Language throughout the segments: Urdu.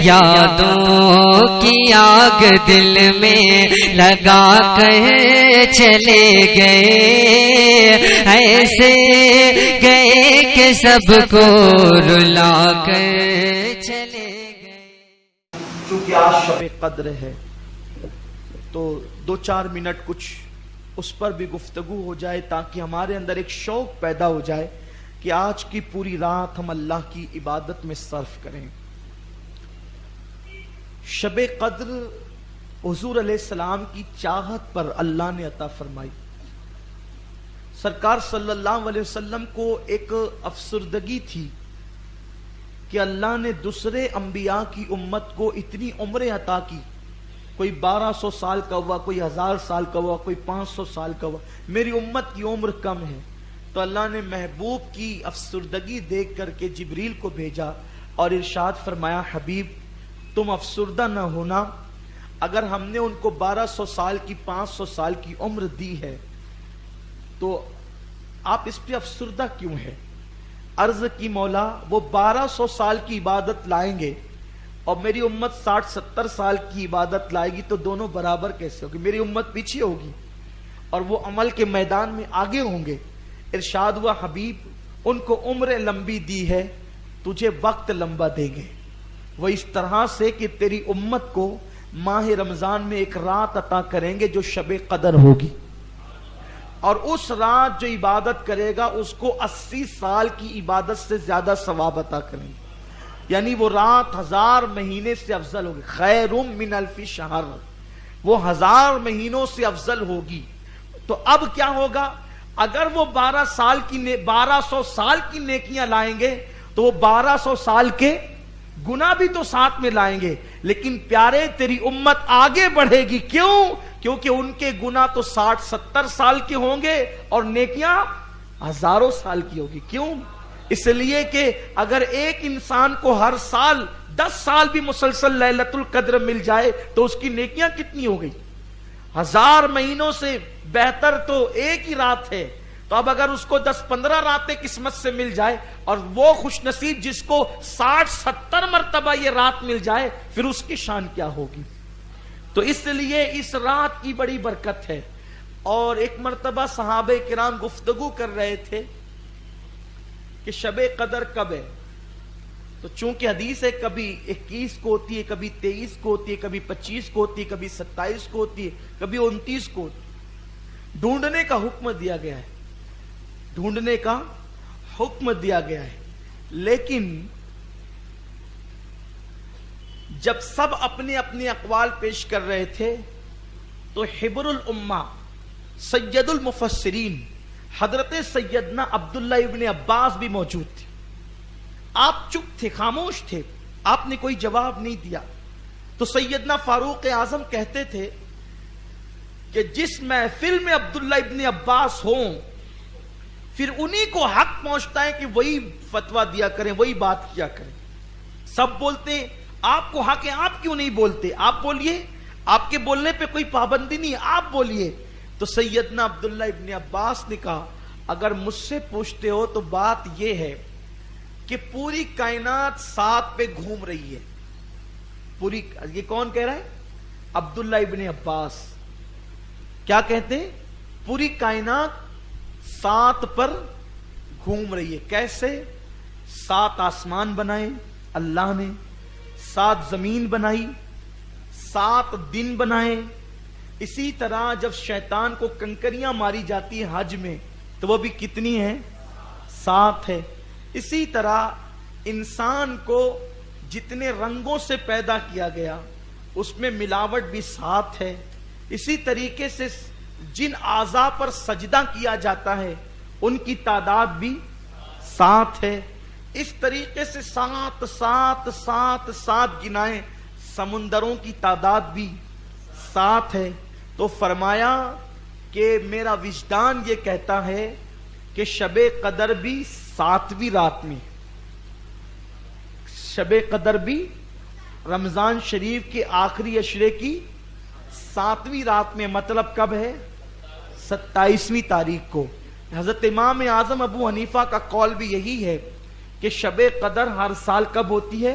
یادوں کی آگ دل میں لگا کر چلے گئے، ایسے گئے کہ سب کو رلا کر چلے گئے۔ چونکہ آج شب قدر ہے تو 2-4 منٹ کچھ اس پر بھی گفتگو ہو جائے تاکہ ہمارے اندر ایک شوق پیدا ہو جائے کہ آج کی پوری رات ہم اللہ کی عبادت میں صرف کریں۔ شب قدر حضور علیہ السلام کی چاہت پر اللہ نے عطا فرمائی۔ سرکار صلی اللہ علیہ وسلم کو ایک افسردگی تھی کہ اللہ نے دوسرے انبیاء کی امت کو اتنی عمریں عطا کی، کوئی 1200 سال کا ہوا، کوئی 1000 سال کا ہوا، کوئی 500 سال کا ہوا، میری امت کی عمر کم ہے۔ تو اللہ نے محبوب کی افسردگی دیکھ کر کے جبریل کو بھیجا اور ارشاد فرمایا، حبیب تم افسردہ نہ ہونا، اگر ہم نے ان کو 1200 سال کی 500 سال کی عمر دی ہے تو آپ اس پہ افسردہ کیوں ہے؟ عرض کی مولا وہ 1200 سال کی عبادت لائیں گے اور میری امت 60-70 سال کی عبادت لائے گی تو دونوں برابر کیسے ہوگی؟ میری امت پیچھے ہوگی اور وہ عمل کے میدان میں آگے ہوں گے۔ ارشاد ہوا، حبیب ان کو عمر لمبی دی ہے، تجھے وقت لمبا دیں گے، وہ اس طرح سے کہ تیری امت کو ماہ رمضان میں ایک رات عطا کریں گے جو شب قدر ہوگی، اور اس رات جو عبادت کرے گا اس کو 80 سال کی عبادت سے زیادہ ثواب عطا کریں گے، یعنی وہ رات 1000 مہینے سے افضل ہوگی، خیر من الف شہر، وہ 1000 مہینوں سے افضل ہوگی۔ تو اب کیا ہوگا؟ اگر وہ 1200 سال کی نیکیاں لائیں گے تو وہ 1200 سال کے گناہ بھی تو ساتھ میں لائیں گے، لیکن پیارے تیری امت آگے بڑھے گی، کیوں؟ کیونکہ ان کے گناہ تو 60-70 سال کے ہوں گے اور نیکیاں ہزاروں سال کی ہوگی۔ کیوں؟ اس لیے کہ اگر ایک انسان کو ہر سال 10 سال بھی مسلسل لیلۃ القدر مل جائے تو اس کی نیکیاں کتنی ہو گئی؟ 1000 مہینوں سے بہتر تو ایک ہی رات ہے۔ تو اب اگر اس کو 10-15 راتیں قسمت سے مل جائے اور وہ خوش نصیب جس کو 60-70 مرتبہ یہ رات مل جائے، پھر اس کی شان کیا ہوگی؟ تو اس لیے اس رات کی بڑی برکت ہے۔ اور ایک مرتبہ صحابہ کرام گفتگو کر رہے تھے کہ شب قدر کب ہے، تو چونکہ حدیث ہے کبھی 21 کو ہوتی ہے، کبھی 23 کو ہوتی ہے، کبھی 25 کو ہوتی ہے، کبھی 27 کو ہوتی ہے، کبھی 29 کو ہوتی ہے۔ ڈھونڈنے کا حکم دیا گیا ہے، ڈھونڈنے کا حکم دیا گیا ہے، لیکن جب سب اپنے اپنے اقوال پیش کر رہے تھے تو حبر الامہ سید المفسرین حضرت سیدنا عبداللہ ابن عباس بھی موجود تھے۔ آپ چپ تھے، خاموش تھے، آپ نے کوئی جواب نہیں دیا۔ تو سیدنا فاروق اعظم کہتے تھے کہ جس محفل میں عبداللہ ابن عباس ہوں پھر انہی کو حق پہنچتا ہے کہ وہی فتویٰ دیا کریں، وہی بات کیا کریں۔ سب بولتے ہیں آپ کو حق ہے، آپ کیوں نہیں بولتے؟ آپ بولیے، آپ کے بولنے پہ کوئی پابندی نہیں، آپ بولیے۔ تو سیدنا عبداللہ ابن عباس نے کہا، اگر مجھ سے پوچھتے ہو تو بات یہ ہے کہ پوری کائنات ساتھ پہ گھوم رہی ہے۔ پوری، یہ کون کہہ رہا ہے؟ عبداللہ ابن عباس۔ کیا کہتے ہیں؟ پوری کائنات 7 پر گھوم رہی ہے۔ کیسے؟ 7 آسمان بنائے اللہ نے، 7 زمین بنائی، 7 دن بنائے۔ اسی طرح جب شیطان کو کنکریاں ماری جاتی ہیں حج میں تو وہ بھی کتنی ہیں؟ 7 ہے۔ اسی طرح انسان کو جتنے رنگوں سے پیدا کیا گیا اس میں ملاوٹ بھی 7 ہے۔ اسی طریقے سے جن اعضاء پر سجدہ کیا جاتا ہے ان کی تعداد بھی 7 ہے۔ اس طریقے سے 7 گنائیں، سمندروں کی تعداد بھی 7 ہے۔ تو فرمایا کہ میرا وجدان یہ کہتا ہے کہ شب قدر بھی 7ویں رات میں، شب قدر بھی رمضان شریف کے آخری عشرے کی 7ویں رات میں، مطلب کب ہے؟ 27ویں تاریخ کو۔ حضرت امام اعظم ابو حنیفہ کا قول بھی یہی ہے کہ شب قدر ہر سال کب ہوتی ہے؟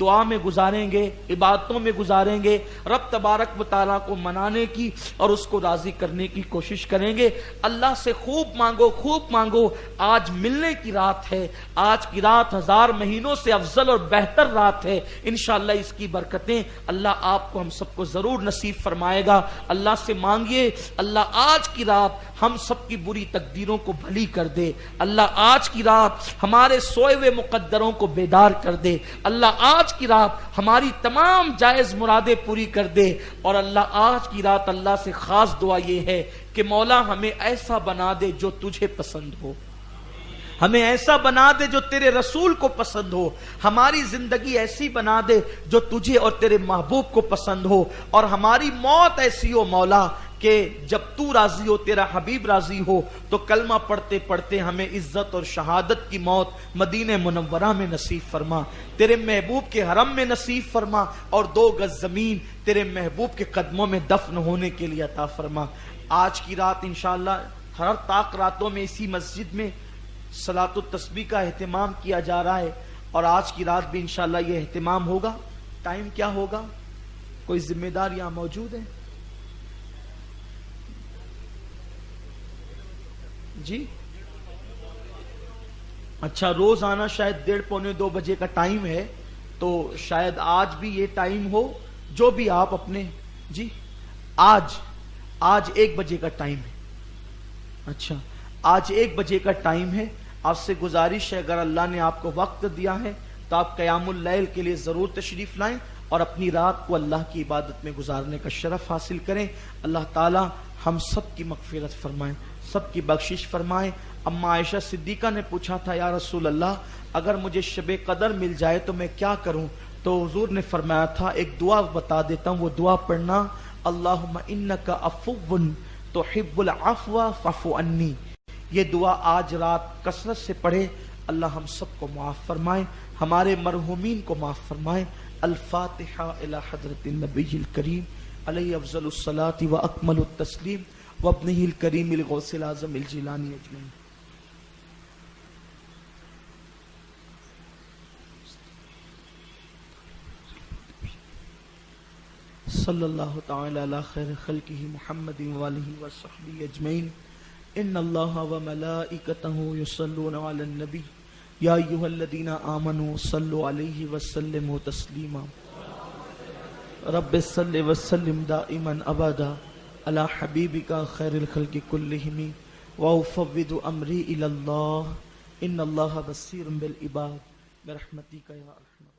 دعا میں گزاریں گے، عبادتوں میں گزاریں گے، رب تبارک و تعالیٰ کو منانے کی اور اس کو راضی کرنے کی کوشش کریں گے۔ اللہ سے خوب مانگو، خوب مانگو۔ آج ملنے کی رات ہے، آج کی رات 1000 مہینوں سے افضل اور بہتر رات ہے۔ انشاءاللہ اس کی برکتیں اللہ آپ کو ہم سب کو ضرور نصیب فرمائے گا۔ اللہ سے مانگیے اللہ آج کی رات ہم سب کی بری تقدیروں کو بھلی کر دے، اللہ آج کی رات ہمارے سوئے ہوئے مقدروں کو بیدار کر دے، اللہ آج کی رات ہماری تمام جائز مرادیں پوری کر دے، اور اللہ آج کی رات اللہ سے خاص دعا یہ ہے کہ مولا ہمیں ایسا بنا دے جو تجھے پسند ہو، ہمیں ایسا بنا دے جو تیرے رسول کو پسند ہو، ہماری زندگی ایسی بنا دے جو تجھے اور تیرے محبوب کو پسند ہو، اور ہماری موت ایسی ہو مولا کہ جب تو راضی ہو، تیرا حبیب راضی ہو، تو کلمہ پڑھتے پڑھتے ہمیں عزت اور شہادت کی موت مدینہ منورہ میں نصیب فرما، تیرے محبوب کے حرم میں نصیب فرما، اور 2 گز زمین تیرے محبوب کے قدموں میں دفن ہونے کے لیے عطا فرما۔ آج کی رات انشاءاللہ ہر طاق راتوں میں اسی مسجد میں صلاۃ التسبیح کا اہتمام کیا جا رہا ہے، اور آج کی رات بھی انشاءاللہ یہ اہتمام ہوگا۔ ٹائم کیا ہوگا؟ کوئی ذمہ دار یہاں موجود ہے؟ جی اچھا، روز آنا شاید 1:30 پونے 2 بجے کا ٹائم ہے، تو شاید آج بھی یہ ٹائم ہو، جو بھی آپ اپنے جی آج 1 بجے کا ٹائم ہے۔ اچھا آج 1 بجے کا ٹائم ہے۔ آپ سے گزارش ہے اگر اللہ نے آپ کو وقت دیا ہے تو آپ قیام اللیل کے لیے ضرور تشریف لائیں اور اپنی رات کو اللہ کی عبادت میں گزارنے کا شرف حاصل کریں۔ اللہ تعالی ہم سب کی مغفرت فرمائیں، سب کی بخشش فرمائیں۔ اما عائشہ صدیقہ نے پوچھا تھا یا رسول اللہ اگر مجھے شب قدر مل جائے تو میں کیا کروں؟ تو حضور نے فرمایا تھا ایک دعا بتا دیتا ہوں، وہ دعا پڑھنا، اللہم انک عفو تحب العفو فاعف عنی۔ یہ دعا آج رات کثرت سے پڑھے، اللہ ہم سب کو معاف فرمائے، ہمارے مرحومین کو معاف فرمائے۔ الفاتحہ الی حضرت النبی الکریم علیہ افضل الصلاۃ و اکمل التسلیم وابنہ الکریم الغوث الاعظم الجیلانی اجمعین۔ صلی اللہ تعالی علی خیر خلقہ محمد وآلہ وصحبہ اجمعین۔ ان اللہ وملائکتہ یصلون علی النبی یا ایھا الذین آمنوا صلوا علیہ وسلموا تسلیما۔ رب صل وسلم دائما ابدا علی حبیبک خیر الخلق کلہم وافوض امری الی اللہ ان اللہ بصیر بالعباد برحمتک یا ارحم۔